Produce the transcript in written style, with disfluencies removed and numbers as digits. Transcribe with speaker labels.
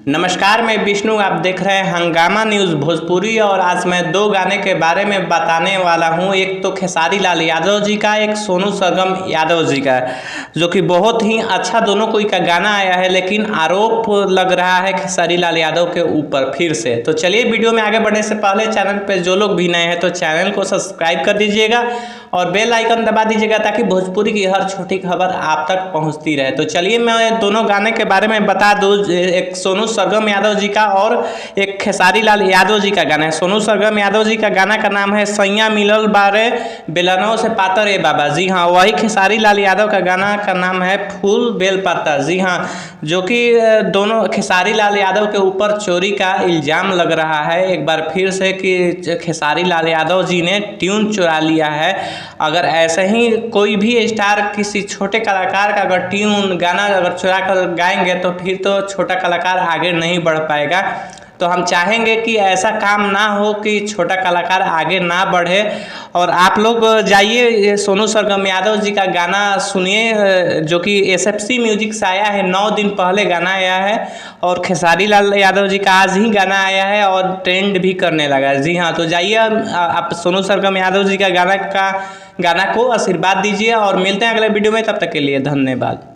Speaker 1: नमस्कार, मैं विष्णु। आप देख रहे हैं हंगामा न्यूज़ भोजपुरी और आज मैं दो गाने के बारे में बताने वाला हूं। एक तो खेसारी लाल यादव जी का, एक सोनू सरगम यादव जी का, जो कि बहुत ही अच्छा दोनों कोई का गाना आया है, लेकिन आरोप लग रहा है खेसारी लाल यादव के ऊपर फिर से। तो चलिए, वीडियो में आगे बढ़ने से पहले चैनल पर जो लोग भी नए हैं तो चैनल को सब्सक्राइब कर दीजिएगा और बेल आइकन दबा दीजिएगा ताकि भोजपुरी की हर छोटी खबर आप तक पहुंचती रहे। तो चलिए, मैं दोनों गाने के बारे में बता दूं। एक सोनू सरगम यादव जी का और एक खेसारी लाल यादव जी का गाना है। सोनू सरगम यादव जी का गाना का नाम है सैया मिलल बारे बेलनों से पातर ए बाबा। जी हाँ, वही खेसारी लाल यादव का गाना का नाम है फूल बेल पत्ता। जी हाँ, जो कि दोनों खेसारी लाल यादव के ऊपर चोरी का इल्ज़ाम लग रहा है एक बार फिर से कि खेसारी लाल यादव जी ने ट्यून चुरा लिया है। अगर ऐसे ही कोई भी स्टार किसी छोटे कलाकार का अगर ट्यून गाना अगर चुरा कर गाएंगे तो फिर तो छोटा कलाकार आगे नहीं बढ़ पाएगा। तो हम चाहेंगे कि ऐसा काम ना हो कि छोटा कलाकार आगे ना बढ़े। और आप लोग जाइए सोनू सरगम यादव जी का गाना सुनिए, जो कि SFC म्यूजिक से आया है। 9 दिन पहले गाना आया है और खेसारी लाल यादव जी का आज ही गाना आया है और ट्रेंड भी करने लगा है। जी हाँ, तो जाइए आप सोनू सरगम यादव जी का गाना को आशीर्वाद दीजिए और मिलते हैं अगले वीडियो में। तब तक के लिए धन्यवाद।